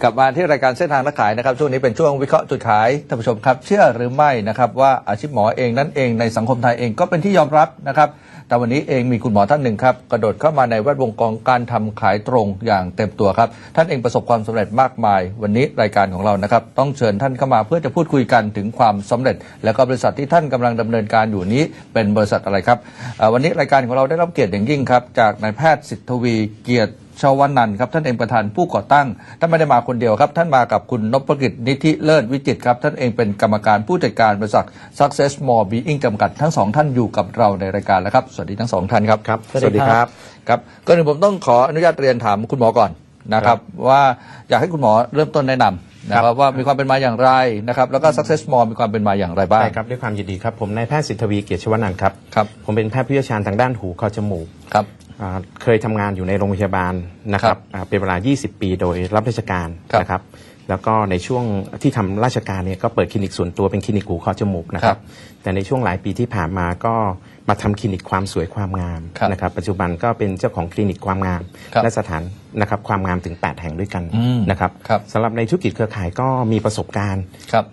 กลับมาที่รายการเส้นทางนักขายนะครับช่วงนี้เป็นช่วงวิเคราะห์จุดขายท่านผู้ชมครับเชื่อหรือไม่นะครับว่าอาชีพหมอเองนั้นเองในสังคมไทยเองก็เป็นที่ยอมรับนะครับแต่วันนี้เองมีคุณหมอท่านหนึ่งครับกระโดดเข้ามาในแวดวงของการทำขายตรงอย่างเต็มตัวครับท่านเองประสบความสำเร็จมากมายวันนี้รายการของเรานะครับต้องเชิญท่านเข้ามาเพื่อจะพูดคุยกันถึงความสำเร็จแล้วก็บริษัทที่ท่านกำลังดำเนินการอยู่นี้เป็นบริษัทอะไรครับวันนี้รายการของเราได้รับเกียรติอย่างยิ่งครับจากนายแพทย์สิทธวีเกียรติชวนันท์ครับท่านเองประธานผู้ก่อตั้งท่านไม่ได้มาคนเดียวครับท่านมากับคุณนพกิจนิธิเลิศวิจิตรครับท่านเองเป็นกรรมการผู้จัดการบริษัท Success More Being จำกัดทั้งสองท่านอยู่กับเราในรายการแล้วครับสวัสดีทั้งสองท่านครับครับสวัสดีครับครับก่อนอื่นผมต้องขออนุญาตเรียนถามคุณหมอก่อนนะครับว่าอยากให้คุณหมอเริ่มต้นแนะนำนะครับว่ามีความเป็นมาอย่างไรนะครับแล้วก็ Success More มีความเป็นมาอย่างไรบ้างใช่ครับด้วยความยินดีครับผมนายแพทย์สิทธวีเกียรติชวนันท์ครับผมเป็นแพทย์ผู้เชี่ยวชาญทางด้านหูคอจมูกครับเคยทำงานอยู่ในโรงพยาบาลนะครับเป็นเวลา20 ปีโดยรับราชการนะครับแล้วก็ในช่วงที่ทำราชการเนี่ยก็เปิดคลินิกส่วนตัวเป็นคลินิกหูคอจมูกนะครับแต่ในช่วงหลายปีที่ผ่านมาก็มาทำคลินิกความสวยความงามนะครับปัจจุบันก็เป็นเจ้าของคลินิกความงามและสถานนะครับความงามถึง8แห่งด้วยกันนะครับสำหรับในธุรกิจเครือข่ายก็มีประสบการณ์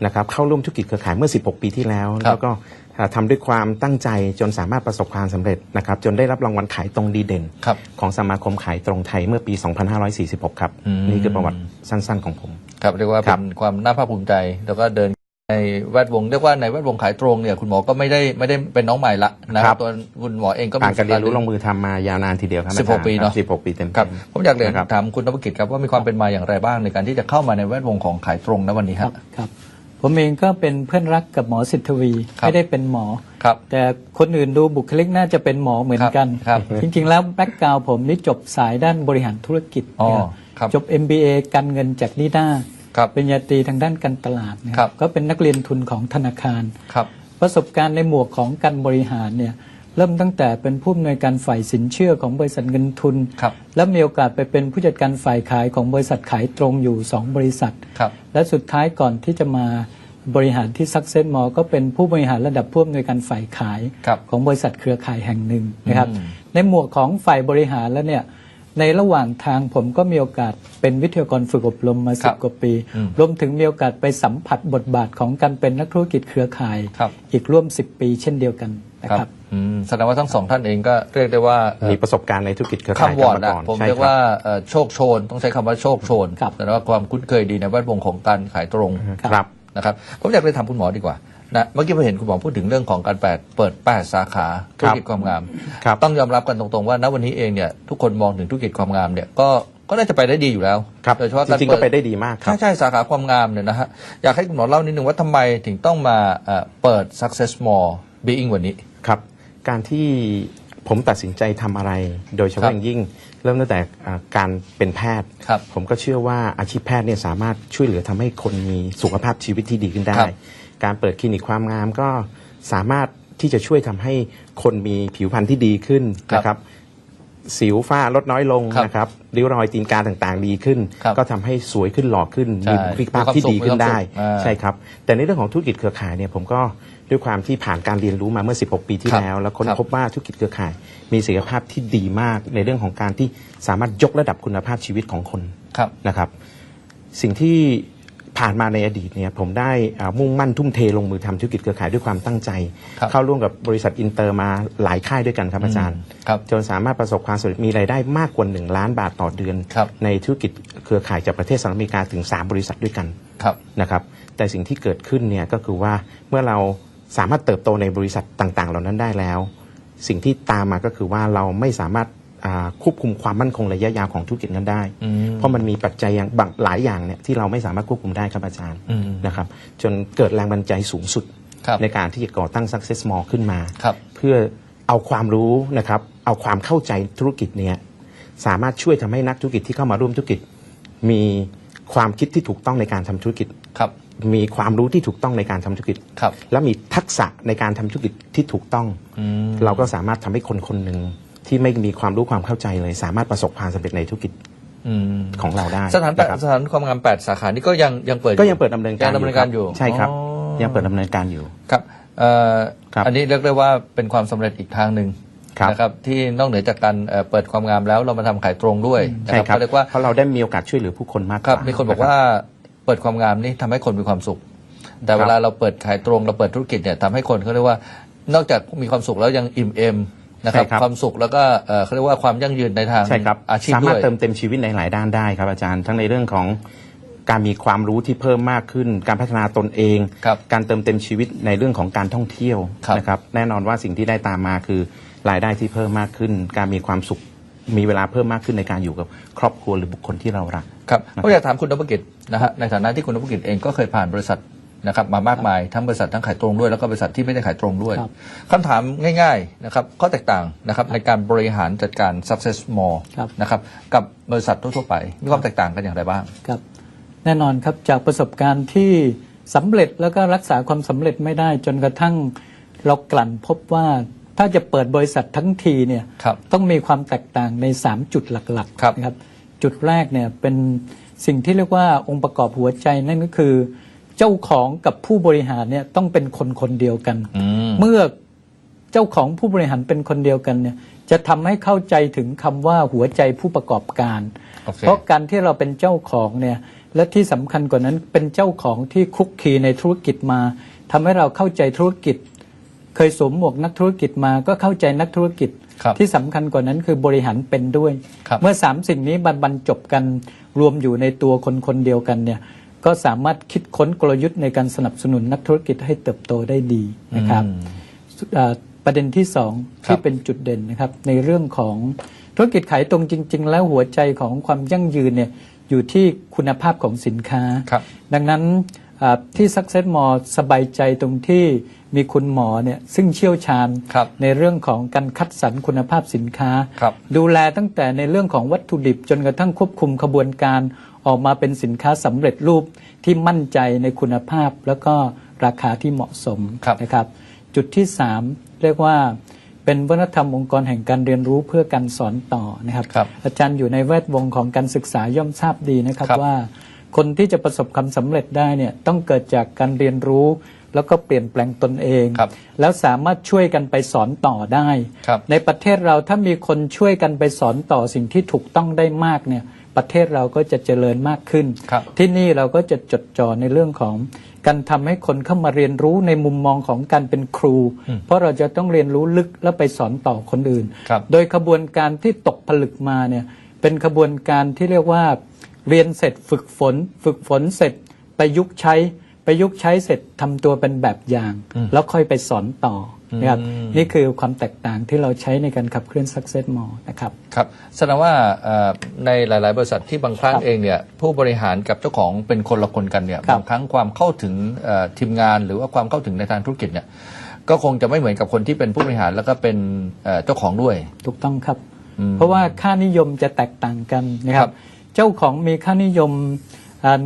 นะครับเข้าร่วมธุรกิจเครือข่ายเมื่อ16 ปีที่แล้วแล้วก็ทำด้วยความตั้งใจจนสามารถประสบความสำเร็จนะครับจนได้รับรางวัลขายตรงดีเด่นของสมาคมขายตรงไทยเมื่อปี 2546 ครับนี่คือประวัติสั้นๆของผมครับเรียกว่าเป็นความน่าภาคภูมิใจแล้วก็เดินในแวดวงเรียกว่าในแวดวงขายตรงเนี่ยคุณหมอก็ไม่ได้เป็นน้องใหม่ละนะครับตัวคุณหมอเองก็มีการเรียนรู้ลงมือทำมายาวนานทีเดียวครับ16 ปีเนาะ16 ปีเต็มครับผมอยากเรียนถามคุณนพกิจครับว่ามีความเป็นมาอย่างไรบ้างในการที่จะเข้ามาในแวดวงของขายตรงณวันนี้ครับผมเองก็เป็นเพื่อนรักกับหมอสิทธวีไม่ได้เป็นหมอแต่คนอื่นดูบุคลิกน่าจะเป็นหมอเหมือนกันจริงๆแล้วแบ็กกราวด์ผมนี่จบสายด้านบริหารธุรกิจจบ MBA การเงินจากนิด้าปริญญาตรีทางด้านการตลาดนะครับก็เป็นนักเรียนทุนของธนาคารประสบการณ์ในหมวกของการบริหารเนี่ยเริ่มตั้งแต่เป็นผู้อำนวยการฝ่ายสินเชื่อของบริษัทเงินทุนแล้วมีโอกาสไปเป็นผู้จัดการฝ่ายขายของบริษัทขายตรงอยู่2 บริษัทและสุดท้ายก่อนที่จะมาบริหารที่ Success More ก็เป็นผู้บริหารระดับผู้อำนวยการฝ่ายขายของบริษัทเครือข่ายแห่งหนึ่งนะครับในหมวกของฝ่ายบริหารแล้วเนี่ยในระหว่างทางผมก็มีโอกาสเป็นวิทยากรฝึกอบรมมา10 กว่าปีรวมถึงมีโอกาสไปสัมผัสบทบาทของการเป็นนักธุรกิจเครือข่ายอีกร่วม10 ปีเช่นเดียวกันนะครับแสดงว่าทั้งสองท่านเองก็เรียกได้ว่ามีประสบการณ์ในธุรกิจเครือข่ายมาก่อนผมเรียกว่าโชคโชนต้องใช้คำว่าโชคโชนแต่ว่าความคุ้นเคยดีในแวดวงของการขายตรงนะครับผมอยากไปถามคุณหมอดีกว่านะเมื่อกี้ผมเห็นคุณหมอพูดถึงเรื่องของการเปิด8 สาขาธุรกิจความงามต้องยอมรับกันตรงๆว่าณวันนี้เองเนี่ยทุกคนมองถึงธุรกิจความงามเนี่ยก็น่าจะไปได้ดีอยู่แล้วโดยเฉพาะจริงๆก็ไปได้ดีมากใช่สาขาความงามเนี่ยนะฮะอยากให้คุณหมอเล่านิดนึงว่าทำไมถึงต้องมาเปิด Success More Being วันนี้ครับการที่ผมตัดสินใจทำอะไรโดยเฉพาะอย่างยิ่งเริ่มตั้งแต่การเป็นแพทย์ผมก็เชื่อว่าอาชีพแพทย์เนี่ยสามารถช่วยเหลือทำให้คนมีสุขภาพชีวิตที่ดีขึ้นได้การเปิดคลินิกความงามก็สามารถที่จะช่วยทำให้คนมีผิวพรรณที่ดีขึ้นนะครับสิวฝ้าลดน้อยลงนะครับริ้วรอยตีนกาต่างๆดีขึ้นก็ทำให้สวยขึ้นหล่อขึ้นมีบุคลิกภาพที่ดีขึ้นได้ใช่ครับแต่ในเรื่องของธุรกิจเครือข่ายเนี่ยผมก็ด้วยความที่ผ่านการเรียนรู้มาเมื่อ16 ปีที่แล้วแล้วค้นพบว่าธุรกิจเครือข่ายมีศักยภาพที่ดีมากในเรื่องของการที่สามารถยกระดับคุณภาพชีวิตของคนนะครับสิ่งที่ผ่านมาในอดีตเนี่ยผมได้มุ่งมั่นทุ่มเทลงมือทำธุรกิจเครือข่ายด้วยความตั้งใจเข้าร่วมกับบริษัทอินเตอร์มาหลายค่ายด้วยกันครับอาจารย์จนสามารถประสบความสำเร็จมีรายได้มากกว่า1 ล้านบาทต่อเดือนในธุรกิจเครือข่ายจากประเทศสหรัฐอเมริกาถึง3 บริษัทด้วยกันนะครับแต่สิ่งที่เกิดขึ้นเนี่ยก็คือว่าเมื่อเราสามารถเติบโตในบริษัทต่างๆเหล่านั้นได้แล้วสิ่งที่ตามมาก็คือว่าเราไม่สามารถควบคุมความมั่นคงระยะยาวของธุรกิจนั้นได้เพราะมันมีปัจจัยบางหลายอย่างเนี่ยที่เราไม่สามารถควบคุมได้ครับอาจารย์นะครับจนเกิดแรงบันดาลใจสูงสุดในการที่จะก่อตั้ง Success More ขึ้นมาเพื่อเอาความรู้นะครับเอาความเข้าใจธุรกิจเนี่ยสามารถช่วยทำให้นักธุรกิจที่เข้ามาร่วมธุรกิจมีความคิดที่ถูกต้องในการทำธุรกิจมีความรู้ที่ถูกต้องในการทำธุรกิจและมีทักษะในการทำธุรกิจที่ถูกต้องเราก็สามารถทำให้คนคนหนึ่งที่ไม่มีความรู้ความเข้าใจเลยสามารถประสบความสำเร็จในธุรกิจของเราได้สถานความงาม8 สาขานี่ก็ยังเปิดดำเนินการอยู่ใช่ครับยังเปิดดำเนินการอยู่ครับอันนี้เรียกได้ว่าเป็นความสำเร็จอีกทางหนึ่ง นะครับที่นอกเหนือจากการเปิดความงามแล้วเรามาทำขายตรงด้วยนะ ใช่ ครับ ครับ ก็เรียกว่า เพราะเราได้มีโอกาสช่วยเหลือผู้คนมากก ครับ ว่า มีคนบอกว่าเปิดความงามนี่ทำให้คนมีความสุข แต่เวลาเราเปิดขายตรงเราเปิดธุรกิจเนี่ยทำให้คนเขาเรียกว่านอกจากมีความสุขแล้วยังอิ่มเอมนะครับความสุขแล้วก็เขาเรียกว่าความยั่งยืนในทาง ใช่ครับ อาชีพ สา ด้ มารถ วย เติมเต็มชีวิตในหลายด้านได้ครับอาจารย์ทั้งในเรื่องของการมีความรู้ที่เพิ่มมากขึ้น การพัฒนาตนเอง ครับ การเติมเต็มชีวิตในเรื่องของการท่องเที่ยว ครับ นะครับแน่นอนว่าสิ่งที่ได้ตามมาคือรายได้ที่เพิ่มมากขึ้น การมีความสุขมีเวลาเพิ่มมากขึ้นในการอยู่กับครอบครัวหรือบุคคลที่เรารัก ครับผมอยากถามคุณนพกิจนะฮะในฐานะที่คุณนพกิจเองก็เคยผ่านบริษัทนะครับมามากมายทั้งบริษัททั้งขายตรงด้วยแล้วก็บริษัทที่ไม่ได้ขายตรงด้วย ครับ คำถามง่ายๆนะครับข้อแตกต่างนะครับในการบริหารจัดการ success more ครับ นะครับกับบริษัททั่วๆไปมีความแตกต่างกันอย่างไรบ้าง ครับแน่นอนครับจากประสบการณ์ที่สำเร็จแล้วก็รักษาความสำเร็จไม่ได้จนกระทั่งเรากลั่นพบว่าถ้าจะเปิดบริษัททั้งทีเนี่ย ครับ ต้องมีความแตกต่างใน 3 จุดหลัก ครับ ๆนะครับจุดแรกเนี่ยเป็นสิ่งที่เรียกว่าองค์ประกอบหัวใจนั่นก็คือ เจ้าของกับผู้บริหารเนี่ยต้องเป็นคนคนเดียวกัน เมื่อเจ้าของผู้บริหารเป็นคนเดียวกันเนี่ยจะทำให้เข้าใจถึงคำว่าหัวใจผู้ประกอบการ โอเค เพราะการที่เราเป็นเจ้าของเนี่ยและที่สำคัญกว่านั้นเป็นเจ้าของที่คลุกคลีในธุรกิจมาทำให้เราเข้าใจธุรกิจ เคยสวมหมวกนักธุรกิจมาก็เข้าใจนักธุรกิจ ครับ ที่สำคัญกว่านั้นคือบริหารเป็นด้วย ครับ เมื่อ3สิ่งนี้บรรจบกันรวมอยู่ในตัวคนคนเดียวกันเนี่ยก็สามารถคิดค้นกลยุทธ์ในการสนับสนุนนักธุรกิจให้เติบโตได้ดีนะครับประเด็นที่2ที่เป็นจุดเด่นนะครับในเรื่องของธุรกิจขายตรงจริง ๆ แล้วหัวใจของความยั่งยืนเนี่ยอยู่ที่คุณภาพของสินค้า ครับ ดังนั้นที่ Success More สบายใจตรงที่มีคุณหมอเนี่ยซึ่งเชี่ยวชาญ ครับ ในเรื่องของการคัดสรรคุณภาพสินค้า ครับ ดูแลตั้งแต่ในเรื่องของวัตถุดิบจนกระทั่งควบคุมขบวนการออกมาเป็นสินค้าสำเร็จรูปที่มั่นใจในคุณภาพแล้วก็ราคาที่เหมาะสม ครับ นะครับ จุดที่ 3 เรียกว่าเป็นวัฒนธรรมองค์กรแห่งการเรียนรู้เพื่อการสอนต่อนะครับ ครับ อาจารย์อยู่ในแวดวงของการศึกษาย่อมทราบดีนะครับ ครับ ว่าคนที่จะประสบความสำเร็จได้เนี่ยต้องเกิดจากการเรียนรู้ แล้วก็เปลี่ยนแปลงตนเอง ครับ แล้วสามารถช่วยกันไปสอนต่อได้ ครับ ในประเทศเราถ้ามีคนช่วยกันไปสอนต่อสิ่งที่ถูกต้องได้มากเนี่ยประเทศเราก็จะเจริญมากขึ้น ครับ ที่นี่เราก็จะจดจ่อในเรื่องของการทำให้คนเข้ามาเรียนรู้ในมุมมองของการเป็นครู เพราะเราจะต้องเรียนรู้ลึกแล้วไปสอนต่อคนอื่น ครับ โดยขบวนการที่ตกผลึกมาเนี่ยเป็นขบวนการที่เรียกว่าเรียนเสร็จฝึกฝนเสร็จประยุกต์ใช้เสร็จทำตัวเป็นแบบอย่าง แล้วค่อยไปสอนต่อนะครับนี่คือความแตกต่างที่เราใช้ในการขับเคลื่อน Success More นะครับ ครับแสดงว่าในหลาย ๆ บริษัทที่บางครั้ง ครับ เองเนี่ยผู้บริหารกับเจ้าของเป็นคนละคนกันเนี่ย ครับ บางครั้งความเข้าถึงทีมงานหรือว่าความเข้าถึงในทางธุรกิจเนี่ยก็คงจะไม่เหมือนกับคนที่เป็นผู้บริหารแล้วก็เป็นเจ้าของด้วย ถูกต้องครับ เพราะว่าค่านิยมจะแตกต่างกันนะค ครั รับ บ เจ้าของมีค่านิยม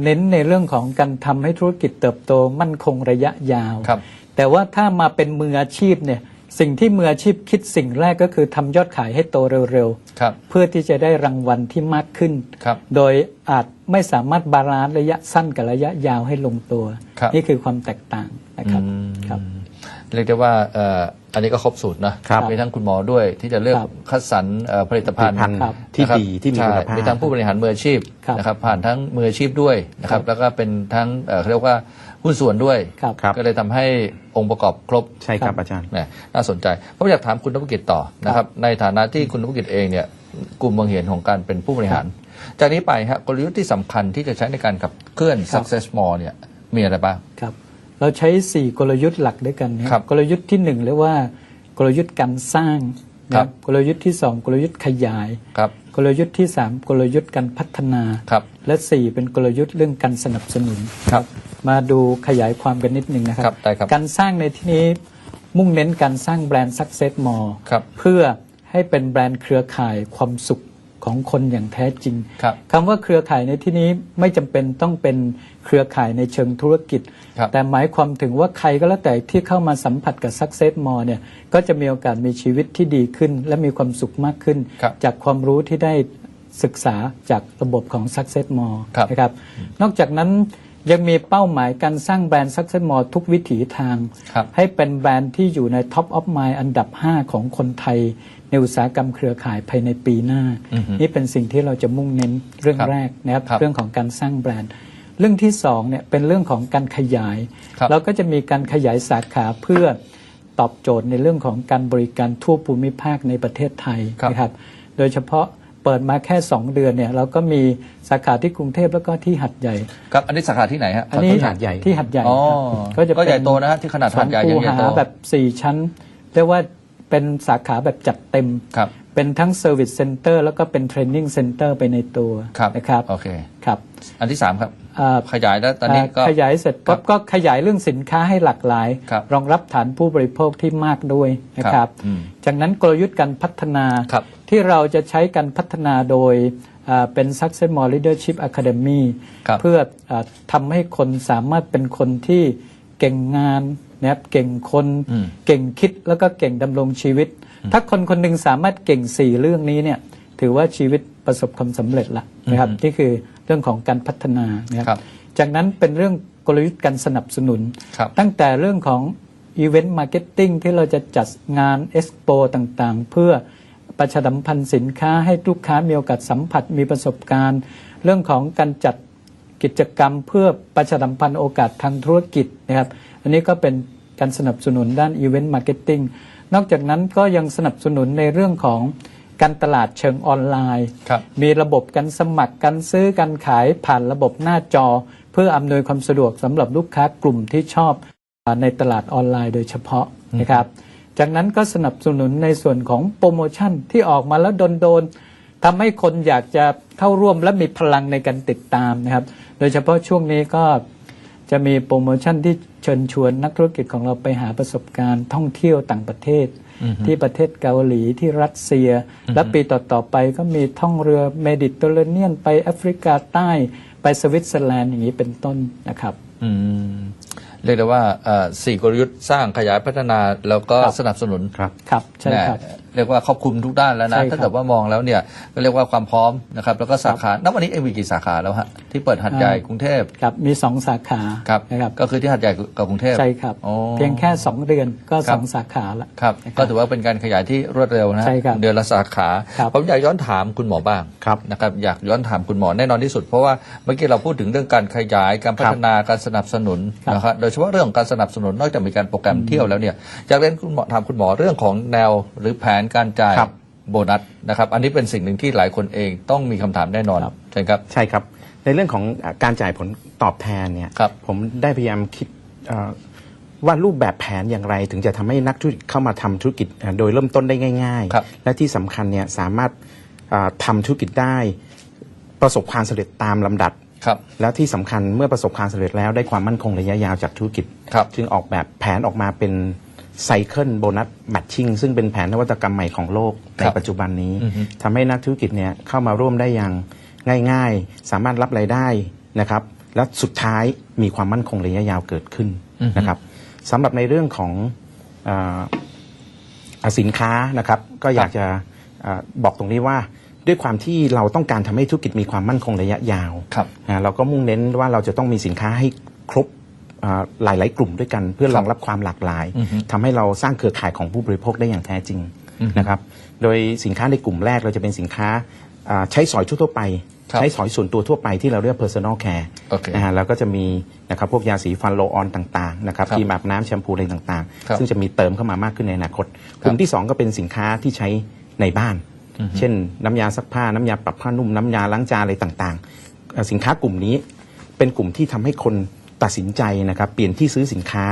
เน้นในเรื่องของการทำให้ธุรกิจเติบโตมั่นคงระยะยาว ครับ แต่ว่าถ้ามาเป็นมืออาชีพเนี่ยสิ่งที่มืออาชีพคิดสิ่งแรกก็คือทำยอดขายให้โตเร็ว ครับ ๆ เพื่อที่จะได้รางวัลที่มากขึ้น ครับ โดยอาจไม่สามารถบาลานซ์ระยะสั้นกับระยะยาวให้ลงตัว ครับ นี่คือความแตกต่างนะครับครับ เรียกได้ว่าอันนี้ก็ครบสูตรนะครับ มีทั้งคุณหมอด้วยที่จะเลือก ครับ คัดสรรผลิตภัณฑ์ ครับ ที่ นะครับ ดีที่มีคุณภาพ ใช่มีทั้งผู้บริหารมืออาชีพ ครับ นะครับผ่านทั้งมืออาชีพด้วยนะครับแล้วก็เป็นทั้งเขาเรียกว่าหุ้นส่วนด้วย ครับ ครับ ก็เลยทำให้องค์ประกอบครบ ใช่ครับอาจารย์ นะน่าสนใจผมอยากถามคุณนพกิจต่อนะครับในฐานะที่คุณนพกิจเองเนี่ยกลุ่มมองเห็นของการเป็นผู้บริหาร จากนี้ไปฮะกลยุทธ์ที่สำคัญที่จะใช้ในการขับเคลื่อน ครับ Success More เนี่ยมีอะไรบ้าง ครับเราใช้ 4 กลยุทธ์หลักด้วยกันนะครับ กลยุทธ์ที่ 1 เรียกว่ากลยุทธ์การสร้างนะครับ กลยุทธ์ที่ 2 กลยุทธ์ขยาย ครับ กลยุทธ์ที่ 3 กลยุทธ์การพัฒนา ครับ และ 4 เป็นกลยุทธ์เรื่องการสนับสนุน ครับ มาดูขยายความกันนิดนึงนะค ครั รับ ได้ครับ การสร้างในที่นี้มุ่งเน้นการสร้างแบรนด์ Success More ครับ เพื่อให้เป็นแบรนด์เครือข่ายความสุขของคนอย่างแท้จริง ครับ คำว่าเครือข่ายในที่นี้ไม่จำเป็นต้องเป็นเครือข่ายในเชิงธุรกิจ ครับ แต่หมายความถึงว่าใครก็แล้วแต่ที่เข้ามาสัมผัสกับ Success More เนี่ยก็จะมีโอกาสมีชีวิตที่ดีขึ้น และมีความสุขมากขึ้น ครับ จากความรู้ที่ได้ศึกษาจากระบบของ Success More ครับ นะครับนอกจากนั้น ยังมีเป้าหมายการสร้างแบรนด์ Success More ทุกวิถีทาง ให้เป็นแบรนด์ที่อยู่ใน Top of Mind อันดับ 5 ของคนไทยในอุตสาหกรรมเครือข่ายภายในปีหน้า นี่เป็นสิ่งที่เราจะมุ่งเน้นเรื่องแรกนะครับเรื่องของการสร้างแบรนด์เรื่องที่2เนี่ยเป็นเรื่องของการขยายเราก็จะมีการขยายสาขาเพื่อตอบโจทย์ในเรื่องของการบริการทั่วภูมิภาคในประเทศไทยนะครับโดยเฉพาะเปิดมาแค่2 เดือนเนี่ยเราก็มีสาขาที่กรุงเทพแล้วก็ที่หัดใหญ่ครับอันนี้สาขาที่ไหนฮะอันนี้ที่หัดใหญ่ก็ใหญ่โตนะฮะที่ขนาดหัดใหญ่ยังใหญ่โตแบบ4 ชั้นเรียกว่าเป็นสาขาแบบจัดเต็มเป็นทั้ง Service Center แล้วก็เป็น Training Center ไปในตัวนะครับโอเคครับอันที่3ครับขยายแล้วตอนนี้ก็ขยายเสร็จปั๊บก็ขยายเรื่องสินค้าให้หลากหลายรองรับฐานผู้บริโภคที่มากด้วยนะครับจากนั้นกลยุทธ์การพัฒนาที่เราจะใช้การพัฒนาโดยเป็น Success More Leadership Academy เพื่อทำให้คนสามารถเป็นคนที่เก่งงานนะครับเก่งคนเก่งคิดแล้วก็เก่งดำรงชีวิตถ้าคนคนหนึ่งสามารถเก่ง4เรื่องนี้เนี่ยถือว่าชีวิตประสบความสำเร็จละนะครับนี่คือเรื่องของการพัฒนานะครับจากนั้นเป็นเรื่องกลยุทธ์การสนับสนุนตั้งแต่เรื่องของอีเวนต์มาร์เก็ตติ้งที่เราจะจัดงานเอ็กซ์โปต่างๆเพื่อประชาสัมพันธ์สินค้าให้ลูกค้ามีโอกาสสัมผัสมีประสบการณ์เรื่องของการจัดกิจกรรมเพื่อประชาสัมพันธ์โอกาสทางธุรกิจนะครับอันนี้ก็เป็นการสนับสนุนด้านอีเวนต์มาร์เก็ตติ้งนอกจากนั้นก็ยังสนับสนุนในเรื่องของการตลาดเชิงออนไลน์มีระบบการสมัครการซื้อการขายผ่านระบบหน้าจอเพื่ออำนวยความสะดวกสำหรับลูกค้ากลุ่มที่ชอบในตลาดออนไลน์โดยเฉพาะนะครับจากนั้นก็สนับสนุนในส่วนของโปรโมชั่นที่ออกมาแล้วโดนทำให้คนอยากจะเข้าร่วมและมีพลังในการติดตามนะครับโดยเฉพาะช่วงนี้ก็จะมีโปรโมชั่นที่เชิญชวนนักธุรกิจของเราไปหาประสบการณ์ท่องเที่ยวต่างประเทศที่ประเทศเกาหลีที่รัสเซียและปีต่อๆไปก็มีท่องเรือเมดิเตอร์เรเนียนไปแอฟริกาใต้ไปสวิตเซอร์แลนด์อย่างนี้เป็นต้นนะครับเรียกได้ว่า4 กลยุทธ์สร้างขยายพัฒนาแล้วก็สนับสนุนครับใช่ครับเรียกว่าครอบคลุมทุกด้านแล้วนะถ้าเกิดว่ามองแล้วเนี่ยก็เรียกว่าความพร้อมนะครับแล้วก็สาขาณวันนี้มีกี่สาขาแล้วฮะที่เปิดหัดใหญ่กรุงเทพครับมี2 สาขานะครับก็คือที่หัดใหญ่กับกรุงเทพใช่ครับเพียงแค่2 เดือนก็2 สาขาละครับก็ถือว่าเป็นการขยายที่รวดเร็วนะเดือนละสาขาผมอยากย้อนถามคุณหมอบ้างนะครับอยากย้อนถามคุณหมอแน่นอนที่สุดเพราะว่าเมื่อกี้เราพูดถึงเรื่องการขยายการพัฒนาการสนับสนุนนะครับโดยเฉพาะเรื่องของการสนับสนุนนอกจากมีการโปรแกรมเที่ยวแล้วเนี่ยอยากเรียนคุณหมอถามคุณหมอเรื่องของแนวหรือแผนการจ่ายโบนัสนะครับอันนี้เป็นสิ่งหนึ่งที่หลายคนเองต้องมีคำถามแน่นอนใช่ครับใช่ครับในเรื่องของการจ่ายผลตอบแทนเนี่ยผมได้พยายามคิดว่ารูปแบบแผนอย่างไรถึงจะทำให้นักธุรกิจเข้ามาทำธุรกิจโดยเริ่มต้นได้ง่ายๆและที่สำคัญเนี่ยสามารถทำธุรกิจได้ประสบความสำเร็จตามลำดับแล้วที่สำคัญเมื่อประสบความสำเร็จแล้วได้ความมั่นคงระยะยาวจากธุรกิจจึงออกแบบแผนออกมาเป็นไซเคิลโบนัสแมทชิ่งซึ่งเป็นแผนนวัตกรรมใหม่ของโลกในปัจจุบันนี้ทำให้นักธุรกิจเนี่ยเข้ามาร่วมได้อย่างง่ายๆสามารถรับรายได้นะครับและสุดท้ายมีความมั่นคงระยะยาวเกิดขึ้นนะครับสำหรับในเรื่องของสินค้านะครับก็อยากจะบอกตรงนี้ว่าด้วยความที่เราต้องการทำให้ธุรกิจมีความมั่นคงระยะยาวเราก็มุ่งเน้นว่าเราจะต้องมีสินค้าให้ครบหลายๆกลุ่มด้วยกันเพื่อรองรับความหลากหลายทำให้เราสร้างเครือข่ายของผู้บริโภคได้อย่างแท้จริงนะครับโดยสินค้าในกลุ่มแรกเราจะเป็นสินค้าใช้สอยทั่วไปใช้สอยส่วนตัวทั่วไปที่เราเรียก personal care แล้วก็จะมีนะครับพวกยาสีฟันโรลออนต่างๆนะครับครีมอาบน้ำแชมพูอะไรต่างๆซึ่งจะมีเติมเข้ามามากขึ้นในอนาคตกลุ่มที่2ก็เป็นสินค้าที่ใช้ในบ้านเช่นน้ำยาซักผ้าน้ำยาปรับผ้านุ่มน้ำยาล้างจานอะไรต่างๆสินค้ากลุ่มนี้เป็นกลุ่มที่ทำให้คนตัดสินใจนะครับเปลี่ยนที่ซื้อสินค้า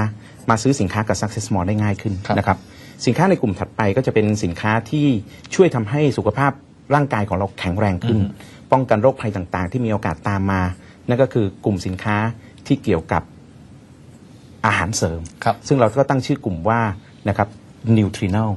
มาซื้อสินค้ากับ Success More ได้ง่ายขึ้นนะครับสินค้าในกลุ่มถัดไปก็จะเป็นสินค้าที่ช่วยทำให้สุขภาพร่างกายของเราแข็งแรงขึ้นป้องกันโรคภัยต่างๆที่มีโอกาสตามมานั่นก็คือกลุ่มสินค้าที่เกี่ยวกับอาหารเสริมซึ่งเราก็ตั้งชื่อกลุ่มว่านะครับ Nutrinal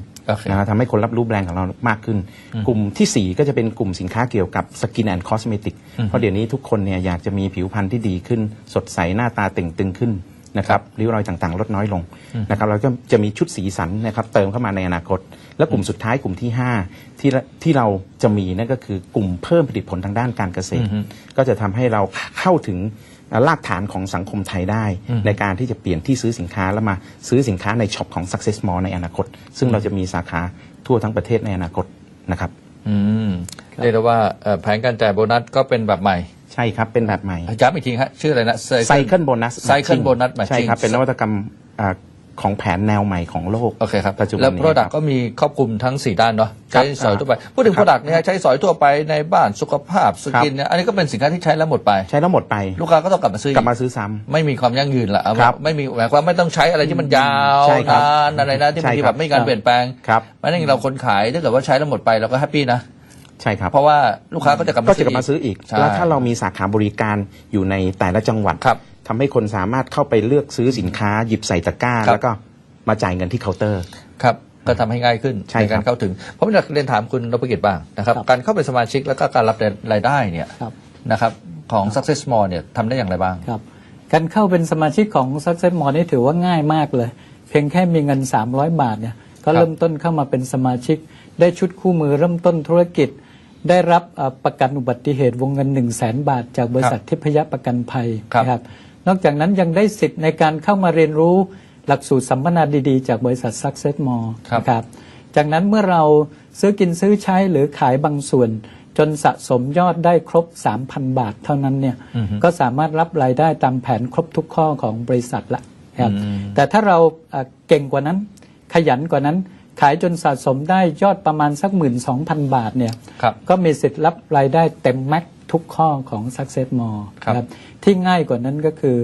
ทำให้คนรับรู้แบรนด์ของเรามากขึ้นกลุ่มที่4ก็จะเป็นกลุ่มสินค้าเกี่ยวกับ Skin and Cosmetic เพราะเดี๋ยวนี้ทุกคนเนี่ยอยากจะมีผิวพรรณที่ดีขึ้นสดใสหน้าตาเต่งตึงขึ้นนะครับริ้วรอยต่างๆลดน้อยลงนะครับเราก็จะมีชุดสีสันนะครับเติมเข้ามาในอนาคตและกลุ่มสุดท้ายกลุ่มที่5ที่เราจะมีนั่นก็คือกลุ่มเพิ่มผลิตผลทางด้านการเกษตรก็จะทำให้เราเข้าถึง รากฐานของสังคมไทยได้ในการที่จะเปลี่ยนที่ซื้อสินค้าแล้วมาซื้อสินค้าในช็อปของ Success Mall ในอนาคตซึ่งเราจะมีสาขาทั่วทั้งประเทศในอนาคตนะครับเรียกได้ว่าแผนการจ่ายโบนัสก็เป็นแบบใหม่ใช่ครับเป็นแบบใหม่ย้ำอีกทีครับชื่ออะไรนะไซเคิลโบนัสใช่ครับเป็นนวัตกรรมของแผนแนวใหม่ของโลกโอเคครับปัจจุบันแล้ว Product ก็มีครอบคลุมทั้ง4ด้านเนาะใช้สอยทั่วไปพูดถึง Product เนี่ยใช้สอยทั่วไปในบ้านสุขภาพสกินเนี่ยอันนี้ก็เป็นสินค้าที่ใช้แล้วหมดไปลูกค้าก็ต้องกลับมาซื้อซ้ำไม่มีความยั่งยืนละไม่มีหมายความไม่ต้องใช้อะไรที่มันยาวนานอะไรนะที่บางทีแบบไม่มีการเปลี่ยนแปลงเพราะฉะนั้นเราคนขายถ้าเกิดว่าใช้แล้วหมดไปเราก็แฮปปี้นะใช่ครับเพราะว่าลูกค้าก็จะกลับมาซื้ออีกแล้วถ้าเรามีสาขาบริการอยู่ในแต่ละจังหวัดทำให้คนสามารถเข้าไปเลือกซื้อสินค้าหยิบใส่ตะกร้าแล้วก็มาจ่ายเงินที่เคาน์เตอร์ครับก็ทำให้ง่ายขึ้นในการเข้าถึงเพราะผมอยากเรียนถามคุณนพกิจบ้างนะครับการเข้าเป็นสมาชิกแล้วก็การรับรายได้เนี่ยนะครับของ Success Mall เนี่ยทำได้อย่างไรบ้างครับการเข้าเป็นสมาชิกของ Success Mall นี่ถือว่าง่ายมากเลยเพียงแค่มีเงิน300 บาทเนี่ยก็เริ่มต้นเข้ามาเป็นสมาชิกได้ชุดคู่มือเริ่มต้นธุรกิจได้รับประกันอุบัติเหตุวงเงิน 100,000 บาทจากบริษัททิพยประกันภัยนะครับนอกจากนั้นยังได้สิทธิ์ในการเข้ามาเรียนรู้หลักสูตรสัมมนาดีๆจากบริษัท Success Mall นะครับจากนั้นเมื่อเราซื้อกินซื้อใช้หรือขายบางส่วนจนสะสมยอดได้ครบ 3,000 บาทเท่านั้นเนี่ยก็สามารถรับรายได้ตามแผนครบทุกข้อของบริษัทละครับแต่ถ้าเราเก่งกว่านั้นขยันกว่านั้นขายจนสะสมได้ยอดประมาณสัก 12,000 บาทเนี่ยก็มีสิทธิ์รับรายได้เต็มแม็กทุกข้อของ Success Mall ครับที่ง่ายกว่านั้นก็คือ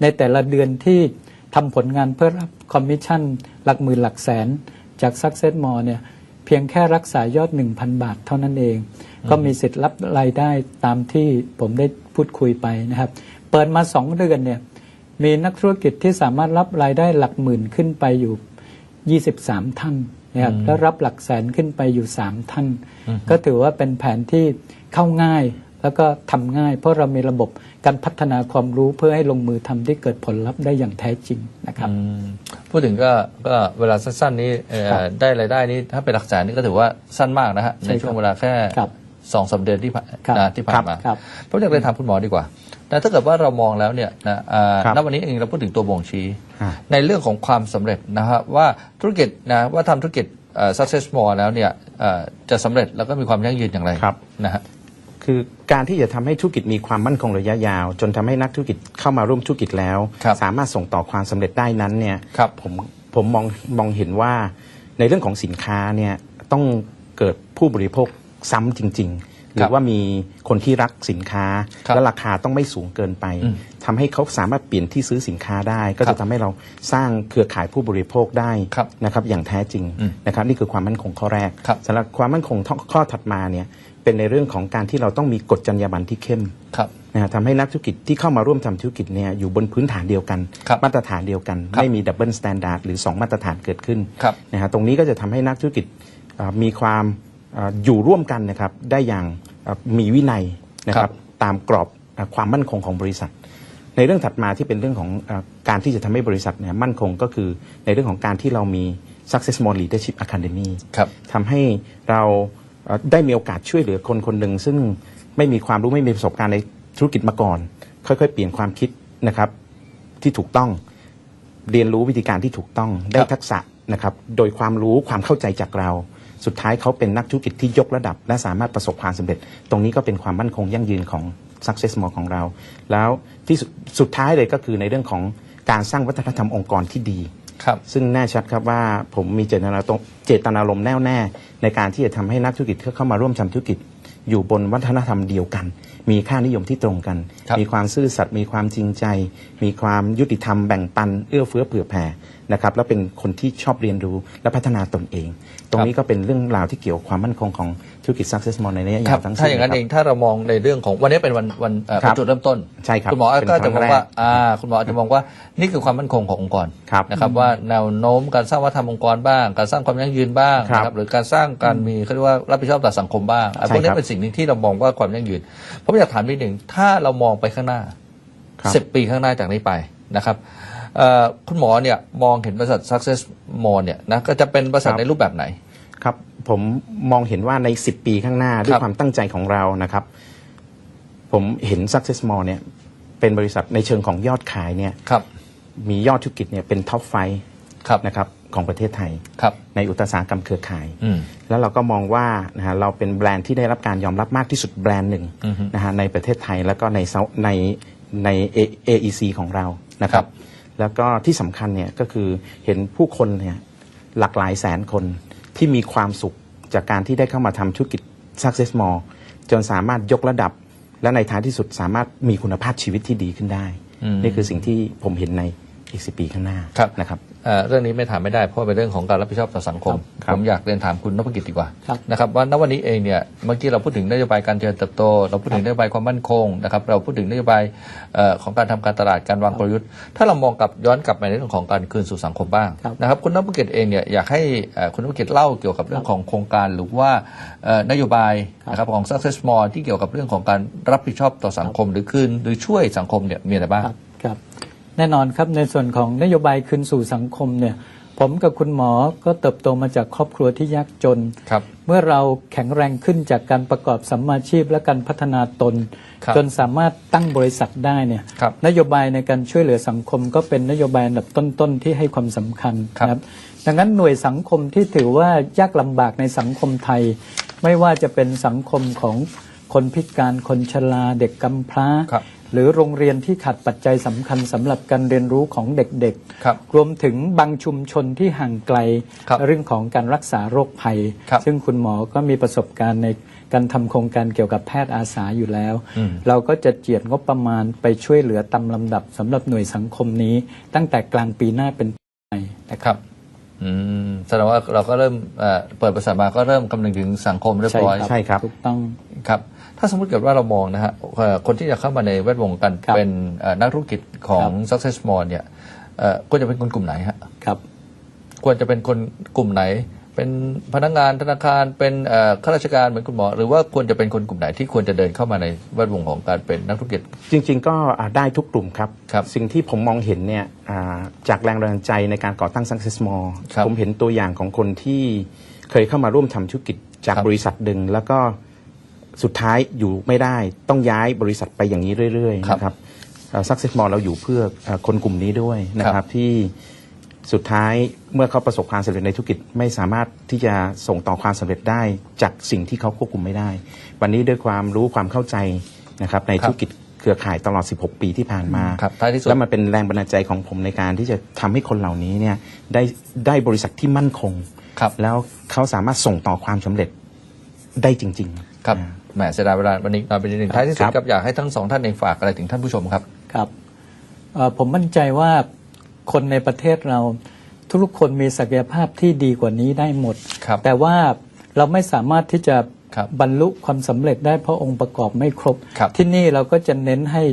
ในแต่ละเดือนที่ทำผลงานเพื่อรับคอมมิชชั่นหลักหมื่นหลักแสนจาก Success Mall เนี่ยเพียงแค่รักษายอด 1,000 บาทเท่านั้นเองก็มีสิทธิ์รับรายได้ตามที่ผมได้พูดคุยไปนะครับเปิดมา2 เดือนเนี่ยมีนักธุรกิจที่สามารถรับรายได้หลักหมื่นขึ้นไปอยู่23 ท่านนะครับแล้วรับหลักแสนขึ้นไปอยู่3 ท่านก็ถือว่าเป็นแผนที่เข้าง่ายแล้วก็ทำง่ายเพราะเรามีระบบการพัฒนาความรู้เพื่อให้ลงมือทำที่เกิดผลลัพธ์ได้อย่างแท้จริงนะครับพูดถึงก็เวลาสั้นๆนี้ได้รายได้นี้ถ้าเป็นหลักแสนนี่ก็ถือว่าสั้นมากนะฮะในช่วงเวลาแค่2-3 เดือนที่ผ่านมาผมอยากเรียนถามคุณหมอดีกว่าแต่ถ้าเกิดว่าเรามองแล้วเนี่ยณวันนี้เองเราพูดถึงตัวบ่งชี้ในเรื่องของความสำเร็จนะครับว่าธุรกิจนะว่าทำธุรกิจSuccess Mall แล้วเนี่ยจะสำเร็จแล้วก็มีความยั่งยืนอย่างไรนะฮะคือการที่จะทำให้ธุรกิจมีความมั่นคงระยะยาวจนทำให้นักธุรกิจเข้ามาร่วมธุรกิจแล้วสามารถส่งต่อความสำเร็จได้นั้นเนี่ยผมมองเห็นว่าในเรื่องของสินค้าเนี่ยต้องเกิดผู้บริโภคซ้ำจริงๆหรือว่ามีคนที่รักสินค้าและราคาต้องไม่สูงเกินไปทำให้เขาสามารถเปลี่ยนที่ซื้อสินค้าได้ก็จะทำให้เราสร้างเครือข่ายผู้บริโภคได้นะครับอย่างแท้จริงนะครับนี่คือความมั่นคงข้อแรกสำหรับความมั่นคงข้อถัดมาเนี่ยเป็นในเรื่องของการที่เราต้องมีกฎจรรยาบรรณที่เข้มนะทำให้นักธุรกิจที่เข้ามาร่วมทำธุรกิจเนี่ยอยู่บนพื้นฐานเดียวกันมาตรฐานเดียวกันไม่มีดับเบิลสแตนดาร์ดหรือ2 มาตรฐานเกิดขึ้นนะฮะตรงนี้ก็จะทำให้นักธุรกิจมีความอยู่ร่วมกันนะครับได้อย่างมีวินัยนะครับตามกรอบความมั่นคงของบริษัทในเรื่องถัดมาที่เป็นเรื่องของการที่จะทำให้บริษัทเนี่ยมั่นคงก็คือในเรื่องของการที่เรามี Success Mall Leadership Academy ทำให้เราได้มีโอกาสช่วยเหลือคนคนหนึ่งซึ่งไม่มีความรู้ไม่มีประสบการณ์ในธุรกิจมาก่อนค่อยๆเปลี่ยนความคิดนะครับที่ถูกต้องเรียนรู้วิธีการที่ถูกต้องได้ทักษะนะครับโดยความรู้ความเข้าใจจากเราสุดท้ายเขาเป็นนักธุรกิจที่ยกระดับและสามารถประสบความสำเร็จตรงนี้ก็เป็นความมั่นคงยั่งยืนของ Success Mall ของเราแล้วที่สุดท้ายเลยก็คือในเรื่องของการสร้างวัฒนธรรมองค์กรที่ดีซึ่งแน่ชัดครับว่าผมมีเจตนารมณ์แน่วแน่ในการที่จะทำให้นักธุรกิจเข้ามาร่วมทำธุรกิจอยู่บนวัฒนธรรมเดียวกันมีค่านิยมที่ตรงกันมีความซื่อสัตย์มีความจริงใจมีความยุติธรรมแบ่งปันเอื้อเฟื้อเผื่อแผ่นะครับแล้วเป็นคนที่ชอบเรียนรู้และพัฒนาตนเองตรงนี้ก็เป็นเรื่องราวที่เกี่ยวกับความมั่นคงของธุรกิจ Success Mall ในระยะยาวทั้งสิ้นถ้าอย่างนั้นเองถ้าเรามองในเรื่องของวันนี้เป็นวันจุดเริ่มต้นใช่ครับคุณหมอก็จะมองว่าคุณหมออาจจะมองว่านี่คือความมั่นคงขององค์กรนะครับว่าแนวโน้มการสร้างวัฒนธรรมองค์กรบ้างการสร้างความยั่งยืนบ้างนะครับหรือการสร้างการมีเขาเรียกว่ารับผิดชอบต่อสังคมบ้างพวกนี้เป็นสิ่งหนึ่งที่เรามองว่าความยั่งยืนผมอยากถามนิดหนึ่งถ้าเรามองไปข้างหน้า10 ปีข้างหน้าจากนี้ไปนะครับคุณหมอเนี่ยมองเห็นบริษัท Success Mall เนี่ยนะก็จะเป็นบริษัทในรูปแบบไหนครับผมมองเห็นว่าใน10 ปีข้างหน้าด้วยความตั้งใจของเรานะครับผมเห็น Success Mall เนี่ย เป็นบริษัทในเชิงของยอดขายเนี่ย ครับ มียอดธุรกิจเนี่ยเป็นท็อปไฟ ครับ นะครับของประเทศไทย ครับ ในอุตสาหกรรมเครือข่าย อืม แล้วเราก็มองว่านะฮะเราเป็นแบรนด์ที่ได้รับการยอมรับมากที่สุดแบรนด์หนึ่ง อือฮึ นะฮะในประเทศไทยแล้วก็ใน AEC ของเรานะค ครั รับ บแล้วก็ที่สำคัญเนี่ยก็คือเห็นผู้คนเนี่ยหลากหลายแสนคนที่มีความสุขจากการที่ได้เข้ามาทำธุรกิจ Success Mall จนสามารถยกระดับและในท้ายที่สุดสามารถมีคุณภาพชีวิตที่ดีขึ้นได้ นี่คือสิ่งที่ผมเห็นในอีก10 ปีข้างหน้า ครับ นะครับ เรื่องนี้ไม่ถามไม่ได้เพราะเป็นเรื่องของการรับผิดชอบต่อสังคม ครับ ผมอยากเรียนถามคุณนพกิจดีกว่า ครับ นะครับว่าณวันนี้เองเนี่ยเมื่อกี้เราพูดถึงนโยบายการเจริญเติบโตเราพูดถึงนโยบายความมั่นคงนะครับเราพูดถึงนโยบายของการทำการตลาดการวางกลยุทธ์ถ้าเรามองกลับย้อนกลับไปในเรื่องของการคืนสู่สังคมบ้าง ครับ นะครับคุณนพกิจเองเนี่ยอยากให้คุณนพกิจเล่าเกี่ยวกับเรื่องของโครงการหรือว่านโยบายนะครับของ Success Mall ที่เกี่ยวกับเรื่องของการรับผิดชอบต่อสังคมหรือคืนหรือช่วยสังคมเนี่ยมีอะไรบ้าง ครับครับแน่นอนครับในส่วนของนโยบายคืนสู่สังคมเนี่ยผมกับคุณหมอก็เติบโตมาจากครอบครัวที่ยากจน ครับ เมื่อเราแข็งแรงขึ้นจากการประกอบสัมมาชีพและการพัฒนาตน ครับ จนสามารถตั้งบริษัทได้เนี่ย ครับ นโยบายในการช่วยเหลือสังคมก็เป็นนโยบายอันดับต้นๆที่ให้ความสำคัญ ครับ นะครับดังนั้นหน่วยสังคมที่ถือว่ายากลำบากในสังคมไทย ไม่ว่าจะเป็นสังคมของคนพิการคนชราเด็กกำพร้า ครับ หรือโรงเรียนที่ขาดปัจจัยสำคัญสำหรับการเรียนรู้ของเด็ก ครับ รวมถึงบางชุมชนที่ห่างไกล ครับ เรื่องของการรักษาโรคภัย ครับ ซึ่งคุณหมอก็มีประสบการณ์ในการทำโครงการเกี่ยวกับแพทย์อาสาอยู่แล้ว อืม เราก็จะเจียดงบประมาณไปช่วยเหลือตามลำดับสำหรับหน่วยสังคมนี้ ตั้งแต่กลางปีหน้าเป็นต้นไปนะค ครับ รับแสดงว่าเราก็เริ่มเปิดบริษัทมาก็เริ่มคำนึงถึงสังคมเรียบร้อย ใช่ครับ ถูกต้อง ครับถ้าสมมติเกิดว่าเรามองนะฮะคนที่จะเข้ามาในแวดวงการ ครับ เป็นนักธุรกิจของ ครับ Success Mall เนี่ยควรจะเป็นคนกลุ่มไหนฮะ ครับ ควรจะเป็นคนกลุ่มไหน เป็นพนักงานธนาคารเป็นข้าราชการเหมือนคุณหมอ หรือว่าควรจะเป็นคนกลุ่มไหนที่ควรจะเดินเข้ามาในแวดวงของการเป็นนักธุรกิจ จริงๆก็ได้ทุกกลุ่มครับ ครับ สิ่งที่ผมมองเห็นเนี่ยจากแรงบันดาลใจในการก่อตั้ง Success Mall ครับ ผมเห็นตัวอย่างของคนที่เคยเข้ามาร่วมทำธุรกิจจาก ครับ บริษัทหนึ่งแล้วก็สุดท้ายอยู่ไม่ได้ต้องย้ายบริษัทไปอย่างนี้เรื่อยๆนะครับSuccess Mall เราอยู่เพื่อคนกลุ่มนี้ด้วยนะค ครั รับบ ที่สุดท้ายเมื่อเขาประสบความสำเร็จในธุรกิจไม่สามารถที่จะส่งต่อความสำเร็จได้จากสิ่งที่เขาควบคุมไม่ได้ วันนี้ด้วยความรู้ความเข้าใจนะครับในธุรกิจเครือข่ายตลอด 16 ปีที่ผ่านมา ครับท้ายที่สุด แล้วมันเป็นแรงบันดาลใจของผมในการที่จะทำให้คนเหล่านี้เนี่ยได้บริษัทที่มั่นคง ครับ แล้วเขาสามารถส่งต่อความสำเร็จได้จริงๆ ครับแหมเสียดายเวลาวันนี้นอนไปนิดหนึ่งท้ายที่สุด ครับ ครับอยากให้ทั้งสองท่านเองฝากอะไรถึงท่านผู้ชมครับ ครับผมมั่นใจว่าคนในประเทศเราทุกคนมีศักยภาพที่ดีกว่านี้ได้หมด ครับ แต่ว่าเราไม่สามารถที่จะ ครับ บรรลุความสำเร็จได้เพราะองค์ประกอบไม่ครบ ครับ ที่นี่เราก็จะเน้นให้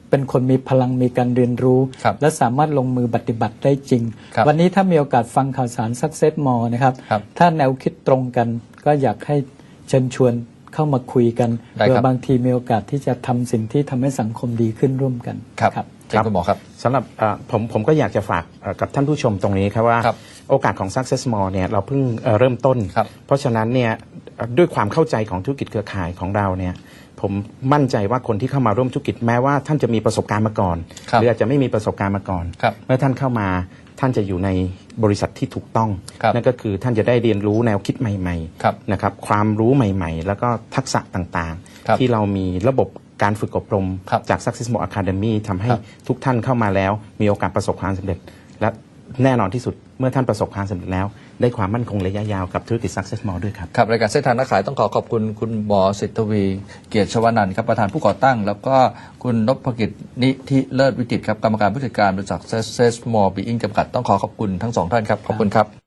เป็นคนมีพลังมีการเรียนรู้ ครับ และสามารถลงมือปฏิบัติได้จริง ครับ วันนี้ถ้ามีโอกาสฟังข่าวสาร Success Mall นะครับ ครับ ถ้าแนวคิดตรงกันก็อยากให้เชิญชวนเข้ามาคุยกัน ได้ครับ เพื่อบางทีมีโอกาสที่จะทำสิ่งที่ทำให้สังคมดีขึ้นร่วมกัน ครับเชิญคุณหมอครับ สำหรับผมก็อยากจะฝากกับท่านผู้ชมตรงนี้ครับว่า ครับ โอกาสของ Success Mall เนี่ยเราเพิ่งเริ่มต้น ครับ เพราะฉะนั้นเนี่ยด้วยความเข้าใจของธุรกิจเครือข่ายของเราเนี่ยผมมั่นใจว่าคนที่เข้ามาร่วมธุรกิจแม้ว่าท่านจะมีประสบการณ์มาก่อน ครับ หรืออาจจะไม่มีประสบการณ์มาก่อน ครับ เมื่อท่านเข้ามาท่านจะอยู่ในบริษัทที่ถูกต้อง ครับ นั่นก็คือท่านจะได้เรียนรู้แนวคิดใหม่ ครับ ๆนะครับความรู้ใหม่ๆ แล้วก็ทักษะต่าง ครับ ๆ ที่เรามีระบบการฝึกอบรม ครับ จาก Success Mall Academy ทำให้ ครับ ทุกท่านเข้ามาแล้วมีโอกาสประสบความสำเร็จ และแน่นอนที่สุดเมื่อท่านประสบความสำเร็จแล้ว ได้ความมั่นคงระยะยาวกับธุรกิจ Success Mall ด้วยครับ ครับรายการเส้นทางนักขายต้องขอบคุณคุณหมอสิทธวีเกียรติชวนันท์ครับประธานผู้ก่อตั้ง แล้วก็คุณนพกิจนิธิเลิศวิจิตรครับกรรมการผู้จัดการบริษัท Success Mall Being จำกัดต้องขอบคุณทั้งสองท่านครับขอบคุณครับ